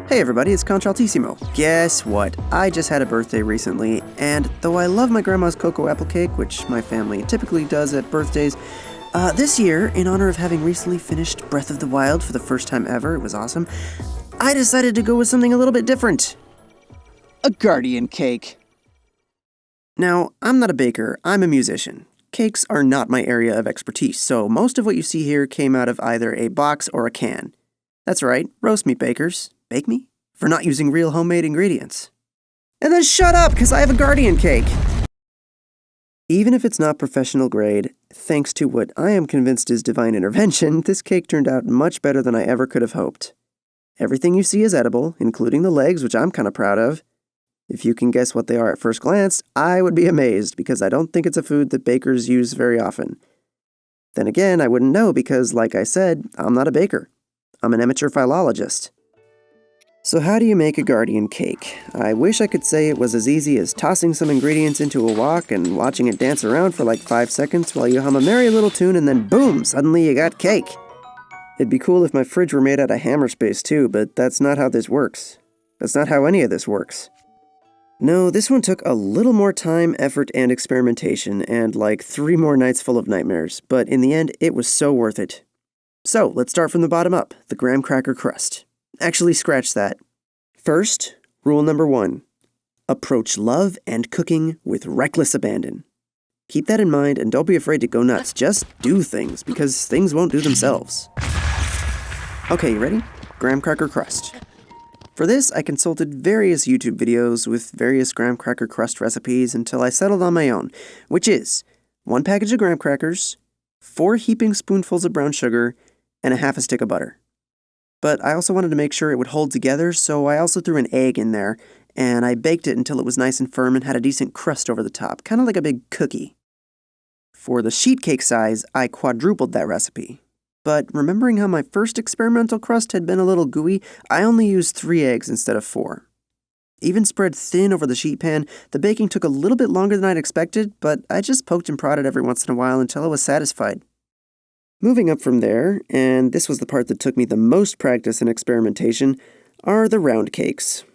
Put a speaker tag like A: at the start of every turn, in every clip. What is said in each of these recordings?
A: Hey everybody, it's Contraltissimo. Guess what? I just had a birthday recently, and though I love my grandma's cocoa apple cake, which my family typically does at birthdays, this year, in honor of having recently finished Breath of the Wild for the first time ever, it was awesome, I decided to go with something a little bit different. A guardian cake. Now, I'm not a baker, I'm a musician. Cakes are not my area of expertise, so most of what you see here came out of either a box or a can. That's right, roast me bakers. Bake me? For not using real homemade ingredients. And then shut up, because I have a guardian cake! Even if it's not professional grade, thanks to what I am convinced is divine intervention, this cake turned out much better than I ever could have hoped. Everything you see is edible, including the legs, which I'm kind of proud of. If you can guess what they are at first glance, I would be amazed, because I don't think it's a food that bakers use very often. Then again, I wouldn't know because, like I said, I'm not a baker. I'm an amateur philologist. So how do you make a guardian cake? I wish I could say it was as easy as tossing some ingredients into a wok and watching it dance around for like 5 seconds while you hum a merry little tune and then boom, suddenly you got cake. It'd be cool if my fridge were made out of hammer space too, but that's not how this works. That's not how any of this works. No, this one took a little more time, effort, and experimentation, and like 3 more nights full of nightmares, but in the end, it was so worth it. So, let's start from the bottom up, the graham cracker crust. Actually, scratch that. First, rule number 1. Approach love and cooking with reckless abandon. Keep that in mind and don't be afraid to go nuts. Just do things, because things won't do themselves. Okay, you ready? Graham cracker crust. For this, I consulted various YouTube videos with various graham cracker crust recipes until I settled on my own, which is 1 package of graham crackers, 4 heaping spoonfuls of brown sugar, and a half a stick of butter. But I also wanted to make sure it would hold together, so I also threw an egg in there, and I baked it until it was nice and firm and had a decent crust over the top, kind of like a big cookie. For the sheet cake size, I quadrupled that recipe. But remembering how my first experimental crust had been a little gooey, I only used 3 eggs instead of 4. Even spread thin over the sheet pan, the baking took a little bit longer than I'd expected, but I just poked and prodded every once in a while until I was satisfied. Moving up from there, and this was the part that took me the most practice and experimentation, are the round cakes.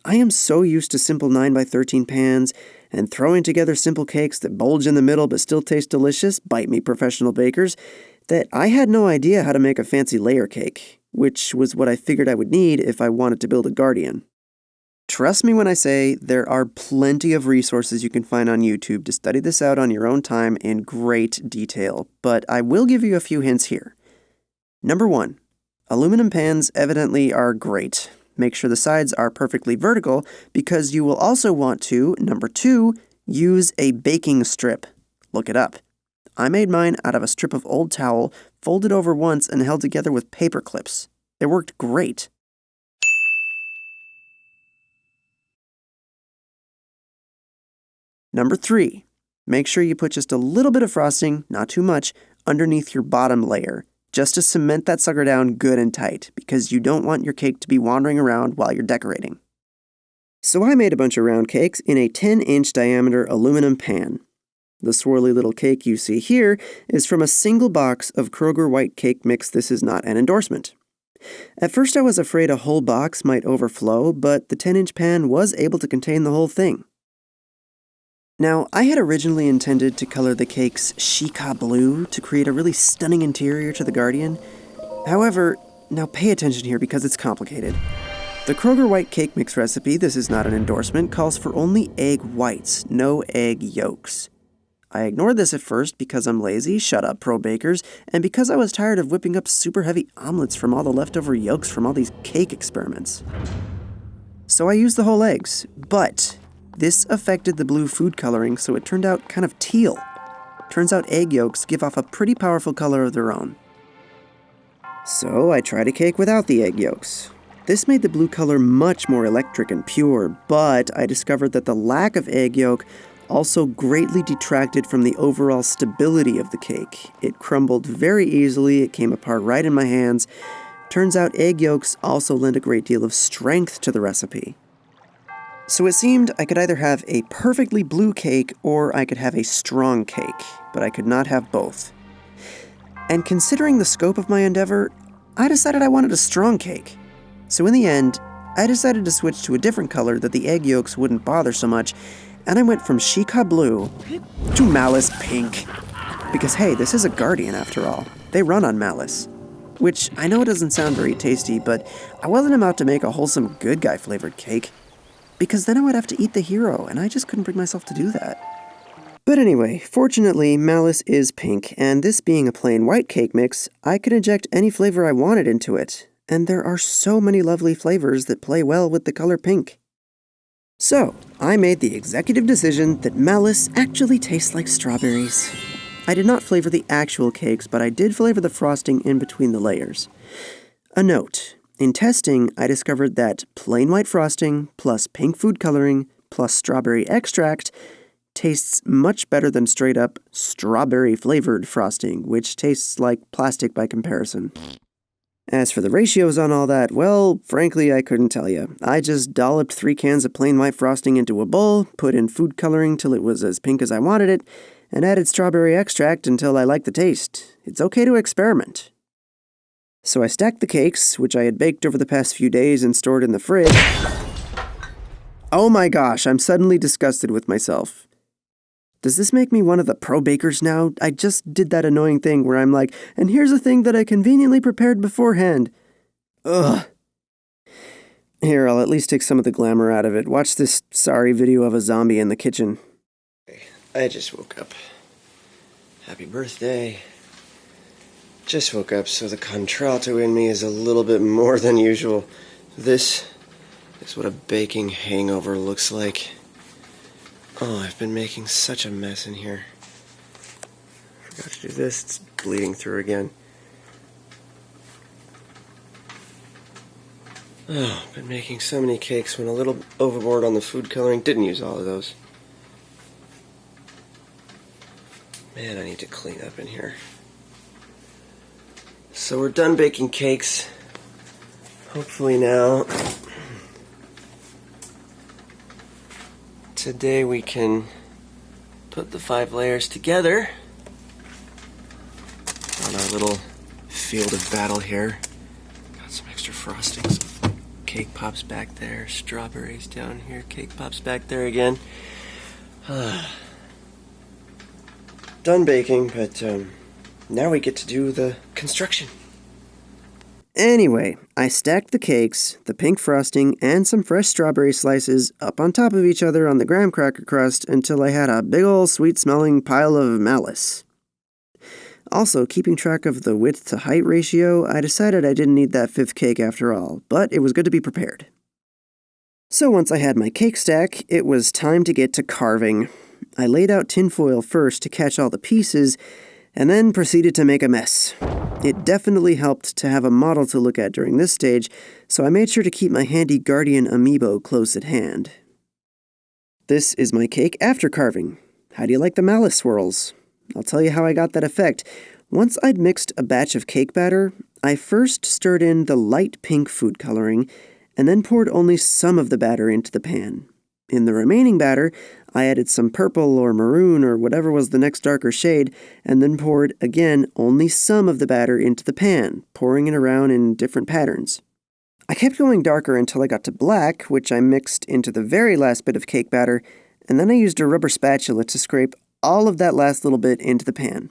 A: I am so used to simple 9x13 pans, and throwing together simple cakes that bulge in the middle but still taste delicious, bite me professional bakers, that I had no idea how to make a fancy layer cake, which was what I figured I would need if I wanted to build a guardian. Trust me when I say there are plenty of resources you can find on YouTube to study this out on your own time in great detail, but I will give you a few hints here. Number 1, aluminum pans evidently are great. Make sure the sides are perfectly vertical because you will also want to, number 2, use a baking strip. Look it up. I made mine out of a strip of old towel, folded over once and held together with paper clips. It worked great. Number 3, make sure you put just a little bit of frosting, not too much, underneath your bottom layer, just to cement that sucker down good and tight, because you don't want your cake to be wandering around while you're decorating. So I made a bunch of round cakes in a 10-inch diameter aluminum pan. The swirly little cake you see here is from a single box of Kroger white cake mix. This is not an endorsement. At first I was afraid a whole box might overflow, but the 10-inch pan was able to contain the whole thing. Now, I had originally intended to color the cakes Chica blue to create a really stunning interior to the Guardian. However, now pay attention here because it's complicated. The Kroger white cake mix recipe, this is not an endorsement, calls for only egg whites, no egg yolks. I ignored this at first because I'm lazy, shut up pro bakers, and because I was tired of whipping up super heavy omelets from all the leftover yolks from all these cake experiments. So I used the whole eggs, but this affected the blue food coloring, so it turned out kind of teal. Turns out egg yolks give off a pretty powerful color of their own. So I tried a cake without the egg yolks. This made the blue color much more electric and pure, but I discovered that the lack of egg yolk also greatly detracted from the overall stability of the cake. It crumbled very easily, it came apart right in my hands. Turns out egg yolks also lend a great deal of strength to the recipe. So it seemed I could either have a perfectly blue cake or I could have a strong cake, but I could not have both. And considering the scope of my endeavor, I decided I wanted a strong cake. So in the end, I decided to switch to a different color that the egg yolks wouldn't bother so much, and I went from Chica Blue to Malice Pink. Because hey, this is a Guardian after all. They run on Malice. Which, I know doesn't sound very tasty, but I wasn't about to make a wholesome good guy flavored cake. Because then I would have to eat the hero, and I just couldn't bring myself to do that. But anyway, fortunately, Malice is pink, and this being a plain white cake mix, I could inject any flavor I wanted into it. And there are so many lovely flavors that play well with the color pink. So, I made the executive decision that Malice actually tastes like strawberries. I did not flavor the actual cakes, but I did flavor the frosting in between the layers. A note, in testing, I discovered that plain white frosting plus pink food coloring plus strawberry extract tastes much better than straight-up strawberry-flavored frosting, which tastes like plastic by comparison. As for the ratios on all that, well, frankly, I couldn't tell you. I just dolloped 3 cans of plain white frosting into a bowl, put in food coloring till it was as pink as I wanted it, and added strawberry extract until I liked the taste. It's okay to experiment. So I stacked the cakes, which I had baked over the past few days and stored in the fridge. Oh my gosh, I'm suddenly disgusted with myself. Does this make me one of the pro bakers now? I just did that annoying thing where I'm like, and here's a thing that I conveniently prepared beforehand. Ugh. Here, I'll at least take some of the glamour out of it. Watch this sorry video of a zombie in the kitchen. I just woke up. Happy birthday. Just woke up, so the contralto in me is a little bit more than usual. This is what a baking hangover looks like. Oh, I've been making such a mess in here. Forgot to do this. It's bleeding through again. Oh, I've been making so many cakes. Went a little overboard on the food coloring. Didn't use all of those. Man, I need to clean up in here. So we're done baking cakes. Hopefully now, today we can put the 5 layers together on our little field of battle here. Got some extra frosting, some cake pops back there, strawberries down here, cake pops back there again. Done baking, but now we get to do the construction. Anyway, I stacked the cakes, the pink frosting, and some fresh strawberry slices up on top of each other on the graham cracker crust until I had a big ol' sweet-smelling pile of Malice. Also, keeping track of the width to height ratio, I decided I didn't need that 5th cake after all, but it was good to be prepared. So once I had my cake stack, it was time to get to carving. I laid out tinfoil first to catch all the pieces, and then proceeded to make a mess. It definitely helped to have a model to look at during this stage, so I made sure to keep my handy Guardian amiibo close at hand. This is my cake after carving. How do you like the Malice swirls? I'll tell you how I got that effect. Once I'd mixed a batch of cake batter, I first stirred in the light pink food coloring, and then poured only some of the batter into the pan. In the remaining batter, I added some purple or maroon or whatever was the next darker shade, and then poured, again, only some of the batter into the pan, pouring it around in different patterns. I kept going darker until I got to black, which I mixed into the very last bit of cake batter, and then I used a rubber spatula to scrape all of that last little bit into the pan.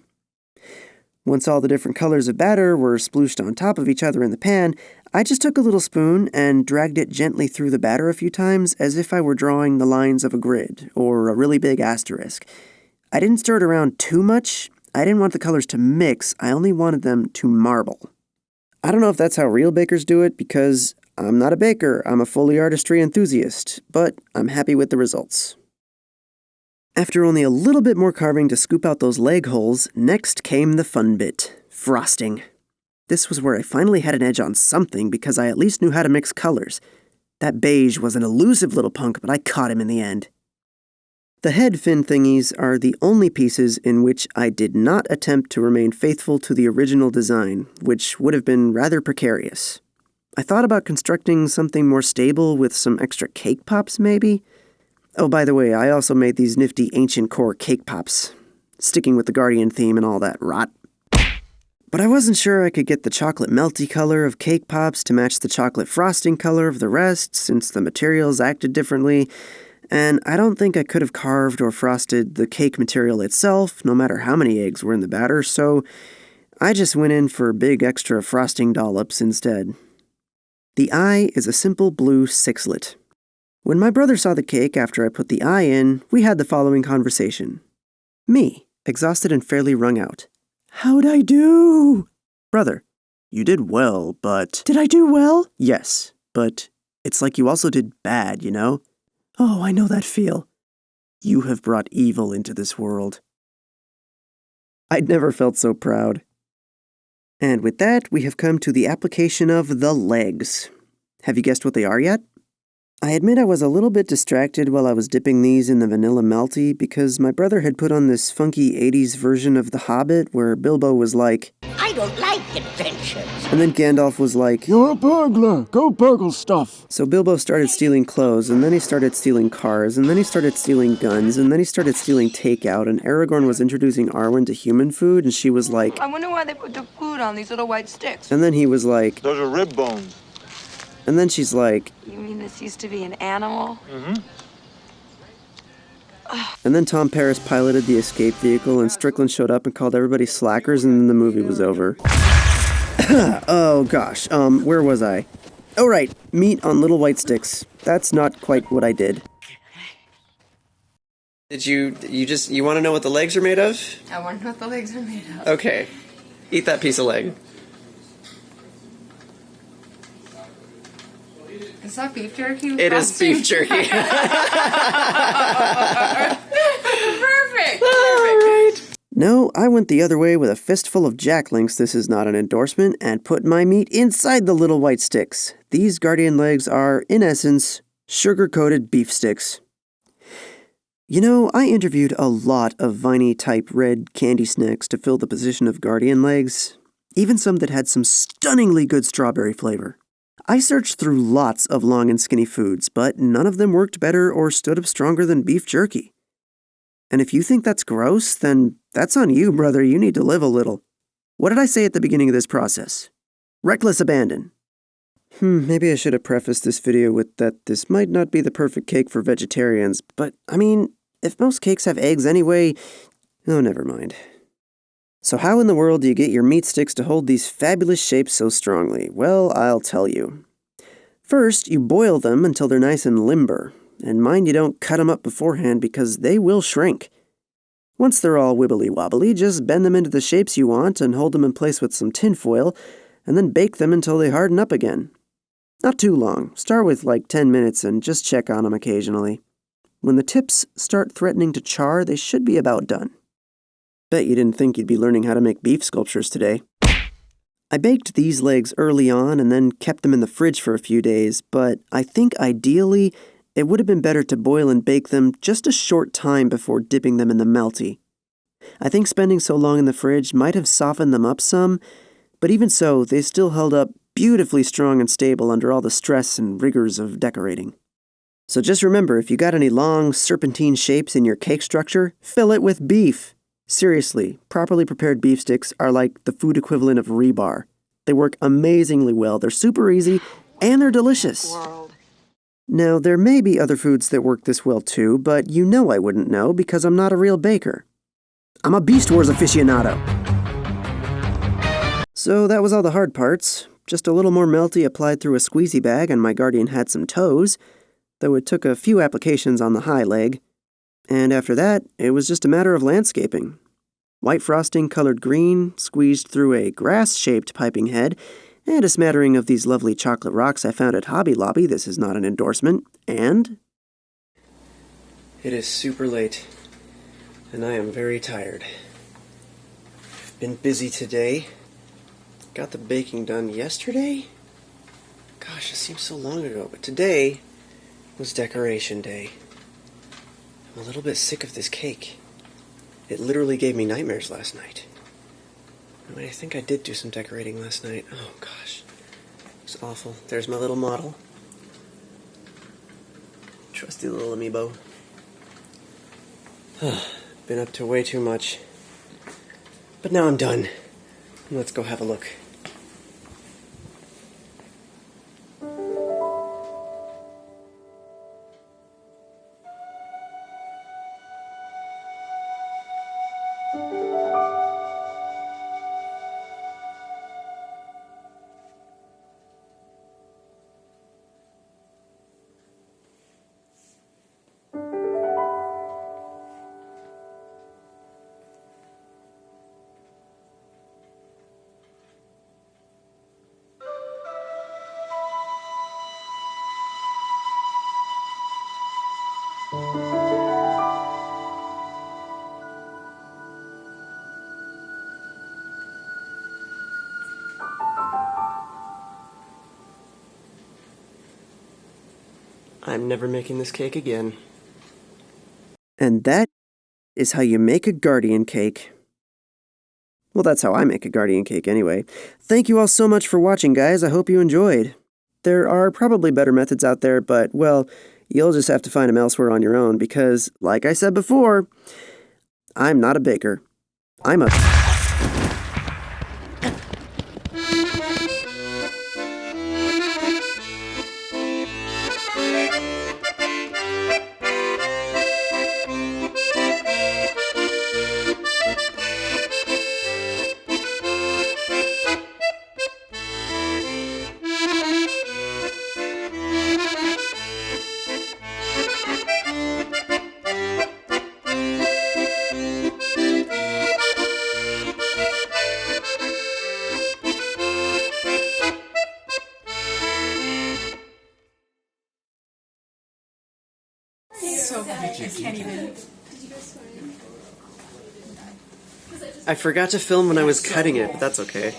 A: Once all the different colors of batter were splooshed on top of each other in the pan, I just took a little spoon and dragged it gently through the batter a few times as if I were drawing the lines of a grid, or a really big asterisk. I didn't stir it around too much. I didn't want the colors to mix, I only wanted them to marble. I don't know if that's how real bakers do it, because I'm not a baker, I'm a Foley artistry enthusiast, but I'm happy with the results. After only a little bit more carving to scoop out those leg holes, next came the fun bit, frosting. This was where I finally had an edge on something because I at least knew how to mix colors. That beige was an elusive little punk, but I caught him in the end. The head fin thingies are the only pieces in which I did not attempt to remain faithful to the original design, which would have been rather precarious. I thought about constructing something more stable with some extra cake pops, maybe? Oh, by the way, I also made these nifty ancient core cake pops, sticking with the Guardian theme and all that rot. But I wasn't sure I could get the chocolate melty color of cake pops to match the chocolate frosting color of the rest, since the materials acted differently, and I don't think I could have carved or frosted the cake material itself, no matter how many eggs were in the batter, so I just went in for big extra frosting dollops instead. The eye is a simple blue sixlet. When my brother saw the cake after I put the eye in, we had the following conversation. Me, exhausted and fairly wrung out. How'd I do? Brother, you did well, but... Did I do well? Yes, but it's like you also did bad, you know? Oh, I know that feel. You have brought evil into this world. I'd never felt so proud. And with that, we have come to the application of the legs. Have you guessed what they are yet? I admit I was a little bit distracted while I was dipping these in the vanilla melty because my brother had put on this funky 80s version of The Hobbit where Bilbo was like, I don't like adventures. And then Gandalf was like, You're a burglar, go burgle stuff. So Bilbo started stealing clothes, and then he started stealing cars, and then he started stealing guns, and then he started stealing takeout, and Aragorn was introducing Arwen to human food, and she was like, I wonder why they put the food on these little white sticks. And then he was like, Those are rib bones. And then she's like, You mean this used to be an animal? Mm-hmm. And then Tom Paris piloted the escape vehicle and Strickland showed up and called everybody slackers and then the movie was over. Oh gosh, where was I? Oh right, meat on little white sticks. That's not quite what I did. Did you want to know what the legs are made of?
B: I want to know what the legs are made of.
A: Okay, eat that piece of leg.
B: Is that beef jerky?
A: It is beef jerky.
B: Perfect.
A: Perfect. No, I went the other way with a fistful of Jack Links, this is not an endorsement, and put my meat inside the little white sticks. These guardian legs are, in essence, sugar-coated beef sticks. You know, I interviewed a lot of viney-type red candy snacks to fill the position of guardian legs, even some that had some stunningly good strawberry flavor. I searched through lots of long and skinny foods, but none of them worked better or stood up stronger than beef jerky. And if you think that's gross, then that's on you, brother. You need to live a little. What did I say at the beginning of this process? Reckless abandon. Maybe I should have prefaced this video with that this might not be the perfect cake for vegetarians, but I mean, if most cakes have eggs anyway, oh, never mind. So how in the world do you get your meat sticks to hold these fabulous shapes so strongly? Well, I'll tell you. First, you boil them until they're nice and limber. And mind you don't cut them up beforehand because they will shrink. Once they're all wibbly-wobbly, just bend them into the shapes you want and hold them in place with some tin foil, and then bake them until they harden up again. Not too long. Start with like 10 minutes and just check on them occasionally. When the tips start threatening to char, they should be about done. Bet you didn't think you'd be learning how to make beef sculptures today. I baked these legs early on and then kept them in the fridge for a few days, but I think ideally it would have been better to boil and bake them just a short time before dipping them in the melty. I think spending so long in the fridge might have softened them up some, but even so, they still held up beautifully strong and stable under all the stress and rigors of decorating. So just remember, if you got any long serpentine shapes in your cake structure, fill it with beef. Seriously, properly prepared beef sticks are like the food equivalent of rebar. They work amazingly well, they're super easy, and they're delicious. Now, there may be other foods that work this well too, but you know I wouldn't know because I'm not a real baker. I'm a Beast Wars aficionado. So that was all the hard parts. Just a little more melty applied through a squeezy bag and my guardian had some toes, though it took a few applications on the high leg. And after that, it was just a matter of landscaping. White frosting colored green, squeezed through a grass-shaped piping head, and a smattering of these lovely chocolate rocks I found at Hobby Lobby, this is not an endorsement, and... It is super late, and I am very tired. I've been busy today. Got the baking done yesterday? Gosh, it seems so long ago, but today was decoration day. I'm a little bit sick of this cake. It literally gave me nightmares last night. I mean, I think I did do some decorating last night. Oh gosh, it was awful. There's my little model. Trusty little amiibo. Been up to way too much. But now I'm done. Let's go have a look. I'm never making this cake again. And that is how you make a guardian cake. Well, that's how I make a guardian cake anyway. Thank you all so much for watching, guys. I hope you enjoyed. There are probably better methods out there, but, well, you'll just have to find them elsewhere on your own because, like I said before, I'm not a baker. I'm a...
B: So bad. I can't even.
A: I forgot to film when I was cutting it, but that's okay.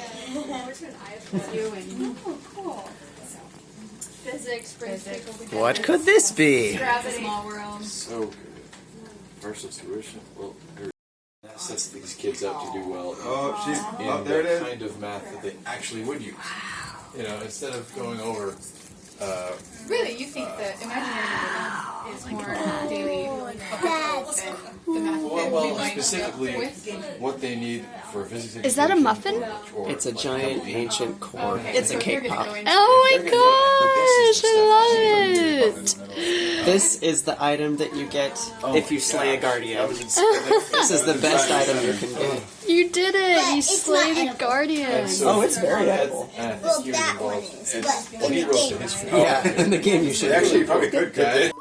A: What could this be?
B: Small world.
C: So good. Partial tuition. Well, that sets these kids up to do well. In
D: there it is.
C: the kind of math that they actually would use. You know, instead of going over.
B: Really, you think that imaginary math is more daily applicable than the math that we
C: Well,
B: might
C: specifically,
B: with?
C: what they need for physics education.
E: Is that a muffin?
C: or,
A: It's a
C: like,
A: giant
C: how they
A: ancient core.
B: Okay,
A: It's
B: so
A: a
B: you're
A: cake
B: gonna
A: pop.
B: go into
E: Oh my gosh, I love it!
A: This is the item that you get if you slay a guardian. This is the best item you can get.
E: You did it! You
F: it's
E: slayed
F: not
E: a guardian!
A: Oh, it's very edible.
F: Well, that one is, but
C: Well,
F: in
C: he
F: the
C: wrote
F: game
C: the history.
A: Yeah, in the game you should
D: Actually, you probably could cook it.